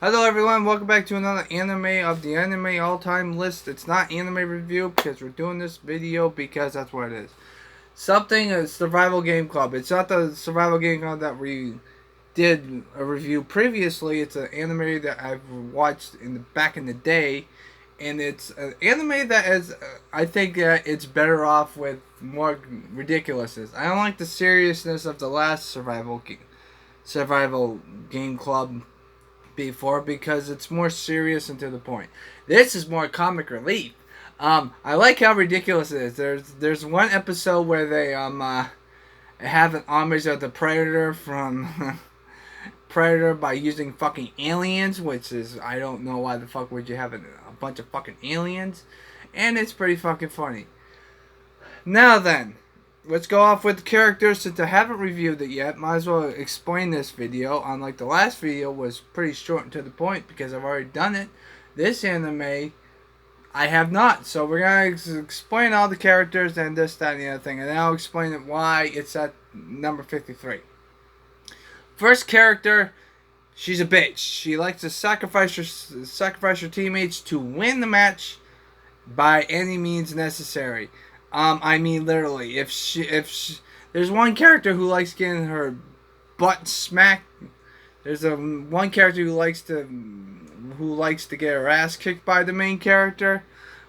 Hello everyone, welcome back to another anime of the anime all-time list. It's not anime review because we're doing this video because that's what it is. Something a survival game club. It's not the survival game club that we did a review previously. It's an anime that I've watched back in the day, and it's an anime that is I think it's better off with more ridiculousness. I don't like the seriousness of the last survival game club before because it's more serious and to the point. This is more comic relief. I like how ridiculous it is. There's one episode where they have an homage of the Predator from Predator by using fucking aliens, which is I don't know why the fuck would you have a bunch of fucking aliens, and it's pretty fucking funny. Now then, let's go off with the characters. Since I haven't reviewed it yet, might as well explain this video. Unlike the last video was pretty short and to the point because I've already done it. This anime, I have not. So we're going to explain all the characters and this, that, and the other thing. And then I'll explain it why it's at number 53. First character, she's a bitch. She likes to sacrifice her teammates to win the match by any means necessary. I mean literally. If there's one character who likes getting her butt smacked. There's one character who likes to get her ass kicked by the main character,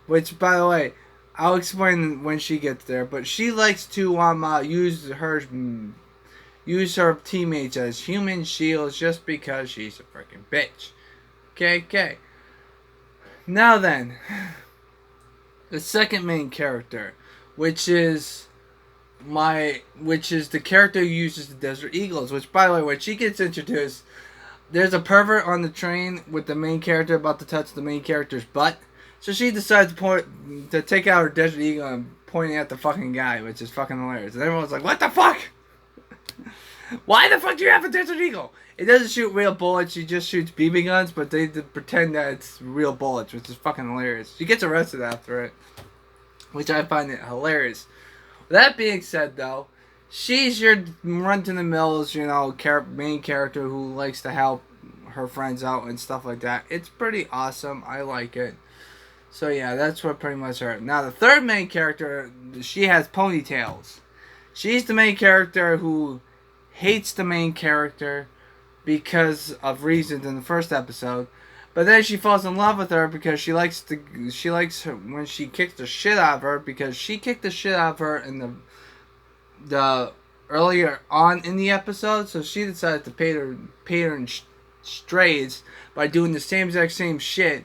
which by the way, I'll explain when she gets there. But she likes to use her teammates as human shields just because she's a freaking bitch. Okay. Now then, the second main character, which is the character who uses the Desert Eagles. Which, by the way, when she gets introduced, there's a pervert on the train with the main character about to touch the main character's butt. So she decides to take out her Desert Eagle and pointing at the fucking guy, which is fucking hilarious. And everyone's like, "What the fuck? Why the fuck do you have a Desert Eagle?" It doesn't shoot real bullets. She just shoots BB guns, but they pretend that it's real bullets, which is fucking hilarious. She gets arrested after it, which I find it hilarious. That being said, though, she's your run-to-the-mills, main character who likes to help her friends out and stuff like that. It's pretty awesome. I like it. So yeah, that's what pretty much her. Now the third main character, she has ponytails. She's the main character who hates the main character because of reasons in the first episode. But then she falls in love with her because she likes her when she kicks the shit out of her, because she kicked the shit out of her in the earlier on in the episode. So she decided to pay her in strays by doing the same exact same shit,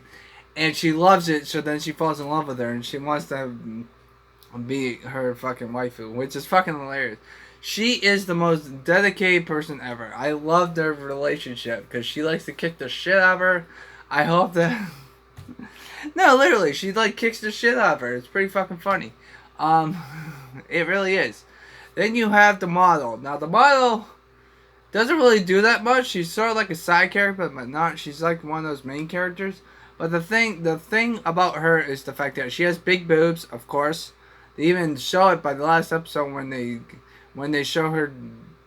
and she loves it. So then she falls in love with her and she wants to be her fucking waifu, which is fucking hilarious. She is the most dedicated person ever. I love their relationship because she likes to kick the shit out of her. I hope that... No, literally, she kicks the shit out of her. It's pretty fucking funny. It really is. Then you have the model. Now the model doesn't really do that much. She's sort of like a side character, but not. She's like one of those main characters. But the thing about her is the fact that she has big boobs, of course. They even show it by the last episode when they show her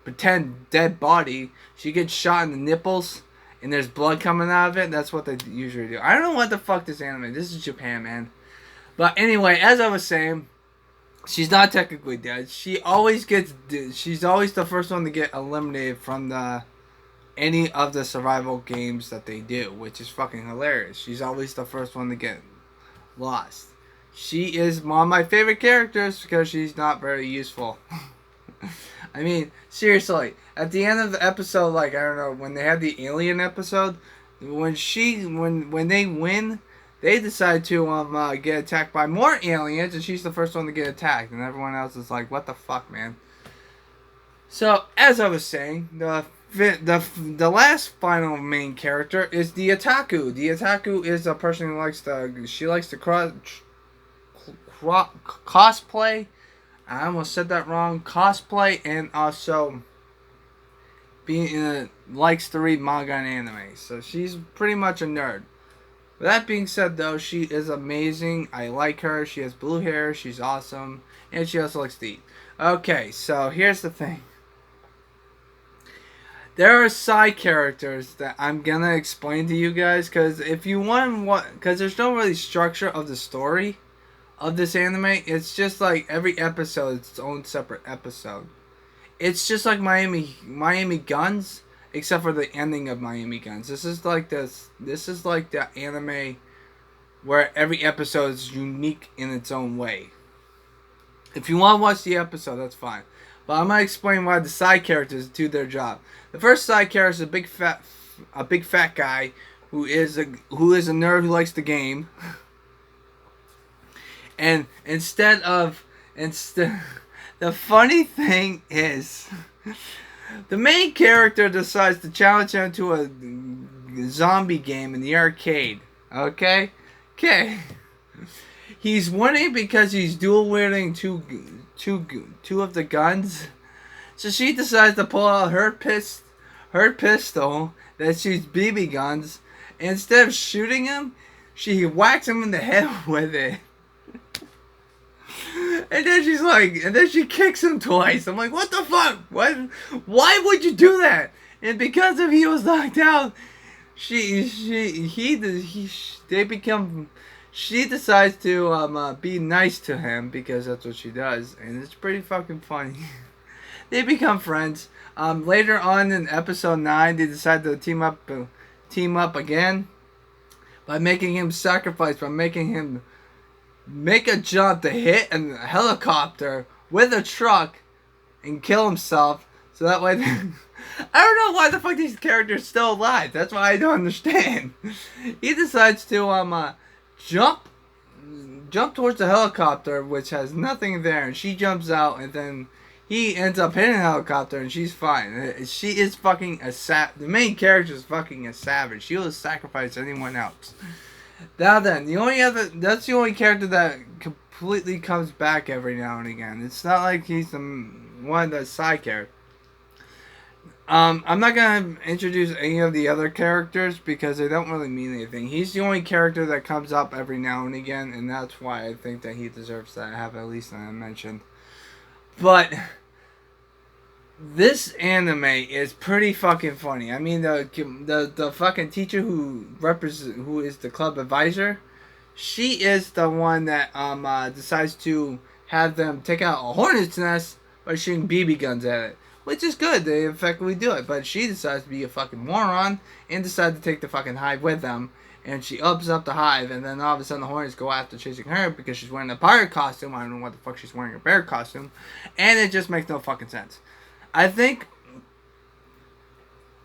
pretend dead body. She gets shot in the nipples and there's blood coming out of it. That's what they usually do. I don't know what the fuck this anime. This is Japan, man. But anyway, as I was saying, she's not technically dead. She's always the first one to get eliminated from any of the survival games that they do, which is fucking hilarious. She's always the first one to get lost. She is one of my favorite characters because she's not very useful. I mean, seriously, at the end of the episode, I don't know, when they had the alien episode, when they win, they decide to get attacked by more aliens, and she's the first one to get attacked, and everyone else is like, "What the fuck, man?" So, as I was saying, the last final main character is the otaku. The otaku is a person who likes to cosplay. I almost said that wrong. Cosplay, and also likes to read manga and anime. So she's pretty much a nerd. With that being said, though, she is amazing. I like her. She has blue hair. She's awesome, and she also likes to eat. Okay, so here's the thing. There are side characters that I'm gonna explain to you guys, because if you want what, because there's no really structure of the story of this anime. It's just like every episode is its own separate episode. It's just like Miami Guns, except for the ending of Miami Guns. This is like this. This is like the anime where every episode is unique in its own way. If you want to watch the episode, that's fine. But I'm gonna explain why the side characters do their job. The first side character is a big fat guy who is a nerd who likes the game. And the funny thing is, the main character decides to challenge him to a zombie game in the arcade. Okay. He's winning because he's dual wielding two of the guns. So she decides to pull out her pistol that shoots BB guns. And instead of shooting him, she whacks him in the head with it. And then she kicks him twice. I'm like, what the fuck? What? Why would you do that? And because if he was knocked out, she decides to be nice to him because that's what she does, and it's pretty fucking funny. They become friends. Later on in episode 9, they decide to team up again by making him sacrifice, by making him make a jump to hit a helicopter with a truck and kill himself. So that way, I don't know why the fuck these characters are still alive. That's why I don't understand. He decides to jump towards the helicopter, which has nothing there, and she jumps out, and then he ends up hitting the helicopter, and she's fine. She is fucking the main character is fucking a savage. She will sacrifice anyone else. Now then, that's the only character that completely comes back every now and again. It's not like he's the one that's side character. I'm not gonna introduce any of the other characters because they don't really mean anything. He's the only character that comes up every now and again, and that's why I think that he deserves to have at least a mention. But this anime is pretty fucking funny. I mean, the fucking teacher who is the club advisor, she is the one that decides to have them take out a hornet's nest by shooting BB guns at it. Which is good, they effectively do it. But she decides to be a fucking moron and decides to take the fucking hive with them. And she opens up the hive, and then all of a sudden the hornets go after chasing her because she's wearing a pirate costume. I don't know what the fuck she's wearing, a bear costume. And it just makes no fucking sense. I think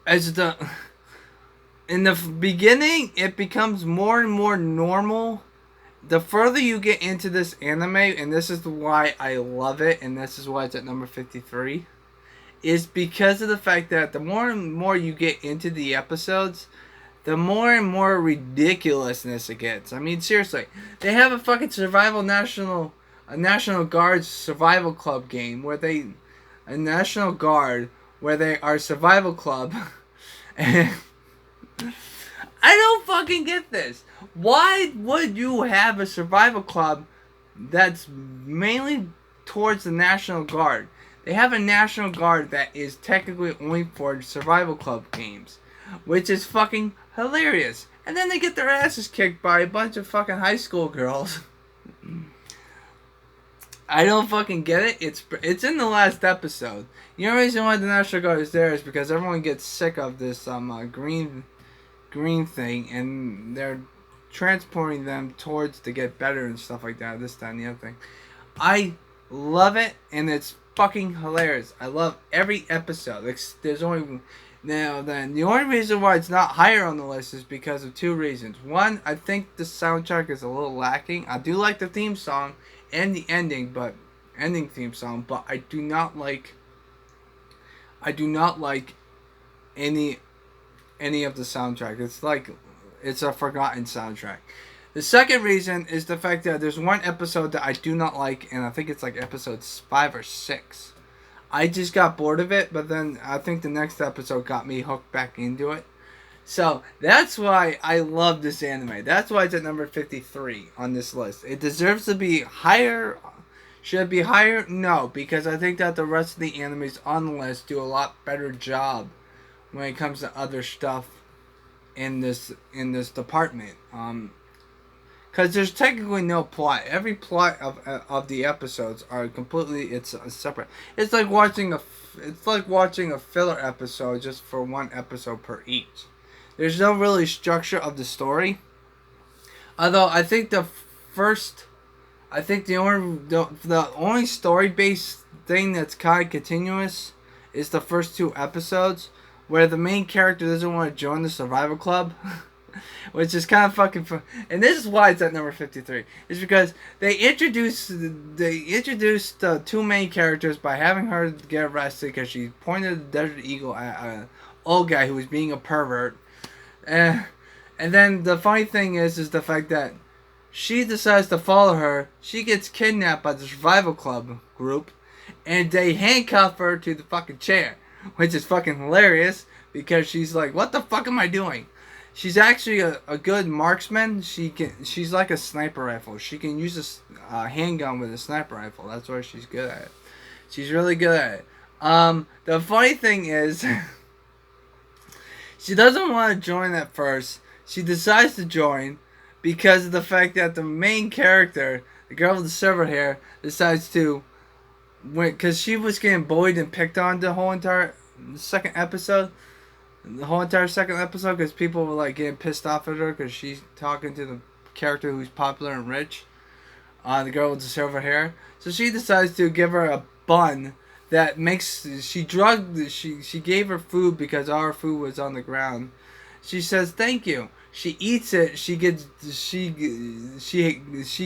in the beginning, it becomes more and more normal. The further you get into this anime, and this is why I love it, and this is why it's at number 53, is because of the fact that the more and more you get into the episodes, the more and more ridiculousness it gets. I mean, seriously, they have a fucking National Guard survival club game where a National Guard where they are survival club. And I don't fucking get this. Why would you have a survival club that's mainly towards the National Guard? They have a National Guard that is technically only for survival club games, which is fucking hilarious. And then they get their asses kicked by a bunch of fucking high school girls. I don't fucking get it. It's in the last episode. The only reason why the National Guard is there is because everyone gets sick of this green thing, and they're transporting them towards to get better and stuff like that. This, that, and the other thing. I love it, and it's fucking hilarious. I love every episode. The only reason why it's not higher on the list is because of two reasons. One, I think the soundtrack is a little lacking. I do like the theme song and the ending theme song, but I do not like any of the soundtrack. It's a forgotten soundtrack. The second reason is the fact that there's one episode that I do not like, and I think it's like episodes 5 or 6. I just got bored of it, but then I think the next episode got me hooked back into it. So that's why I love this anime. That's why it's at number 53 on this list. It deserves to be higher. Should it be higher? No, because I think that the rest of the animes on the list do a lot better job when it comes to other stuff in this department. Because there's technically no plot. Every plot of the episodes are completely it's separate. It's like watching a filler episode just for one episode per each. There's no really structure of the story. Although first, I think the only story based thing that's kind of continuous is the first two episodes, where the main character doesn't want to join the survival club, which is kind of fucking fun. And this is why it's at number 53. Is because they introduced the two main characters by having her get arrested because she pointed the Desert Eagle at an old guy who was being a pervert. And then the funny thing is the fact that she decides to follow her. She gets kidnapped by the survival club group, and they handcuff her to the fucking chair, which is fucking hilarious because she's like, "What the fuck am I doing?" She's actually a good marksman. She's like a sniper rifle. She can use a handgun with a sniper rifle. That's why she's good at it. She's really good at it. The funny thing is, she doesn't want to join at first. She decides to join because of the fact that the main character, the girl with the silver hair, decides to, because she was getting bullied and picked on the whole entire second episode. The whole entire second episode, because people were like getting pissed off at her because she's talking to the character who's popular and rich, the girl with the silver hair. So she decides to give her a bun that she gave her food because all her food was on the ground. She says thank you. She eats it. She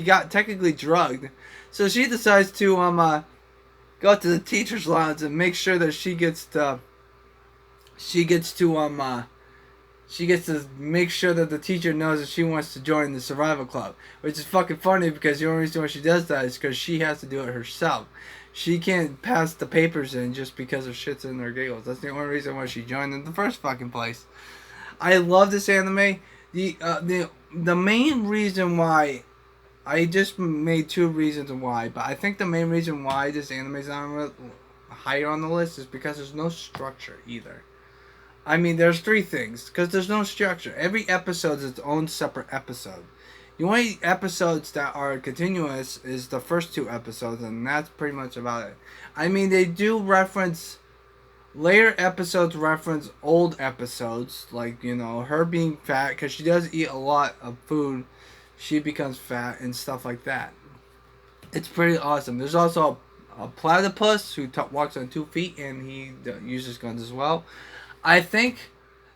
got technically drugged, so she decides to go to the teacher's lounge and make sure that she gets to make sure that the teacher knows that she wants to join the survival club, which is fucking funny because the only reason why she does that is because she has to do it herself. She can't pass the papers in just because of shits and her giggles. That's the only reason why she joined in the first fucking place. I love this anime. The main reason why, I just made two reasons why, but I think the main reason why this anime is not higher on the list is because there's no structure either. I mean, there's three things, because there's no structure. Every episode is its own separate episode. The only episodes that are continuous is the first two episodes, and that's pretty much about it. I mean, they do reference, later episodes reference old episodes, like, her being fat, because she does eat a lot of food. She becomes fat and stuff like that. It's pretty awesome. There's also a platypus who walks on 2 feet, and he uses guns as well. I think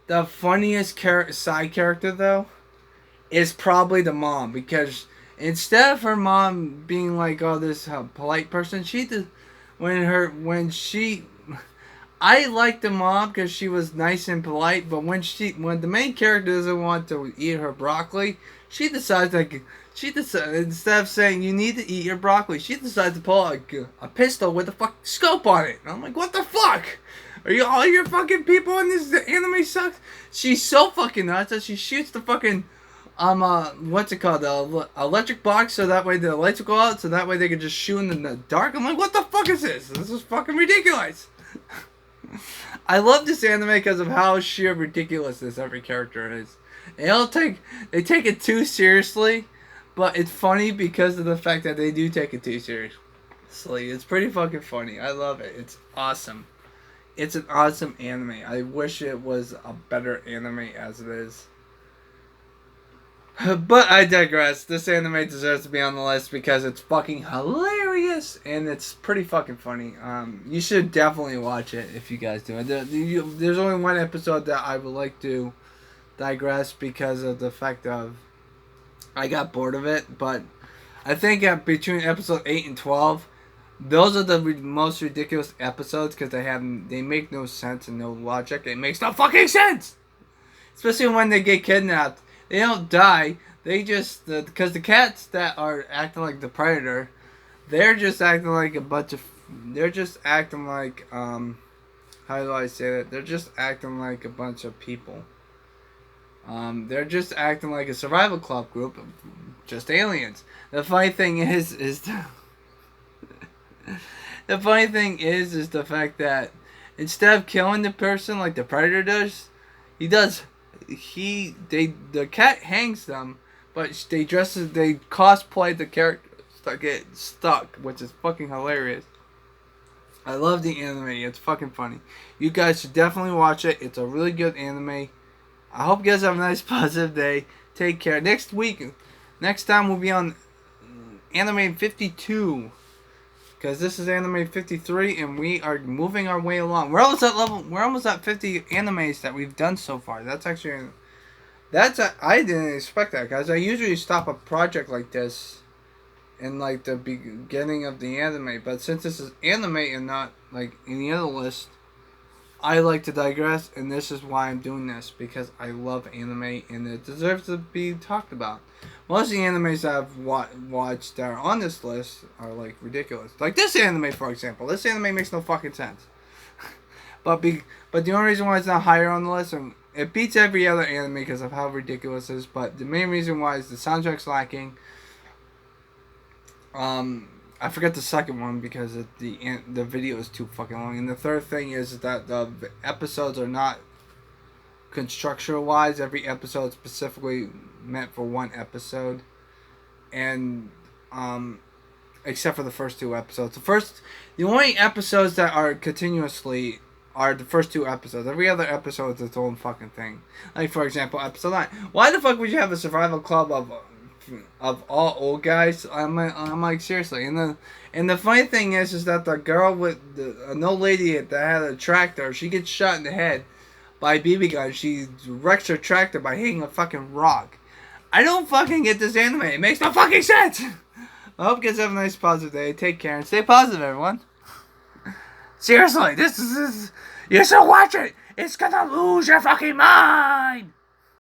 the funniest side character, though, is probably the mom, because instead of her mom being like, oh, this polite person, I like the mom because she was nice and polite, but when the main character doesn't want to eat her broccoli, she decides instead of saying you need to eat your broccoli, she decides to pull a pistol with a fucking scope on it. And I'm like, what the fuck? Are you all your fucking people in this anime sucks? She's so fucking nuts that she shoots the fucking what's it called, the electric box, so that way the lights will go out, so that way they can just shoot in the dark. I'm like, what the fuck is this? This is fucking ridiculous. I love this anime because of how sheer ridiculousness every character is. They take it too seriously, but it's funny because of the fact that they do take it too seriously. It's pretty fucking funny. I love it. It's awesome. It's an awesome anime. I wish it was a better anime as it is. But I digress. This anime deserves to be on the list because it's fucking hilarious and it's pretty fucking funny. You should definitely watch it if you guys do it. There's only one episode that I would like to digress because of the fact of I got bored of it. But I think between episode 8 and 12, those are the most ridiculous episodes because they make no sense and no logic. It makes no fucking sense, especially when they get kidnapped. They don't die. They just because the cats that are acting like the predator, they're just acting like a bunch of. They're just acting like how do I say that? They're just acting like a bunch of people. They're just acting like a survival club group, of just aliens. The funny thing is the funny thing is the fact that instead of killing the person like the Predator does, he does. The cat hangs them, but they cosplay the characters to get stuck, which is fucking hilarious. I love the anime. It's fucking funny. You guys should definitely watch it. It's a really good anime. I hope you guys have a nice, positive day. Take care. Next time we'll be on Anime 52. Because this is Anime 53, and we are moving our way along. We're almost at 50 animes that we've done so far. I didn't expect that, guys. I usually stop a project like this in like the beginning of the anime, but since this is anime and not like any other list, I like to digress, and this is why I'm doing this, because I love anime and it deserves to be talked about. Most of the animes that I've watched that are on this list are like ridiculous. Like this anime, for example. This anime makes no fucking sense. but the only reason why it's not higher on the list, and it beats every other anime because of how ridiculous it is, but the main reason why is the soundtrack's lacking. I forgot the second one because the video is too fucking long, and the third thing is that the episodes are not constructional wise. Every episode is specifically meant for one episode, and except for the first two episodes. The only episodes that are continuously are the first two episodes. Every other episode is its own fucking thing. Like for example, episode 9. Why the fuck would you have a survival club of all old guys? I'm like seriously. And the funny thing is that the girl with an old lady that had a tractor, she gets shot in the head by a BB gun. She wrecks her tractor by hitting a fucking rock. I don't fucking get this anime. It makes no fucking sense. I hope you guys have a nice positive day. Take care and stay positive, everyone. Seriously, this is you should watch it. It's gonna lose your fucking mind.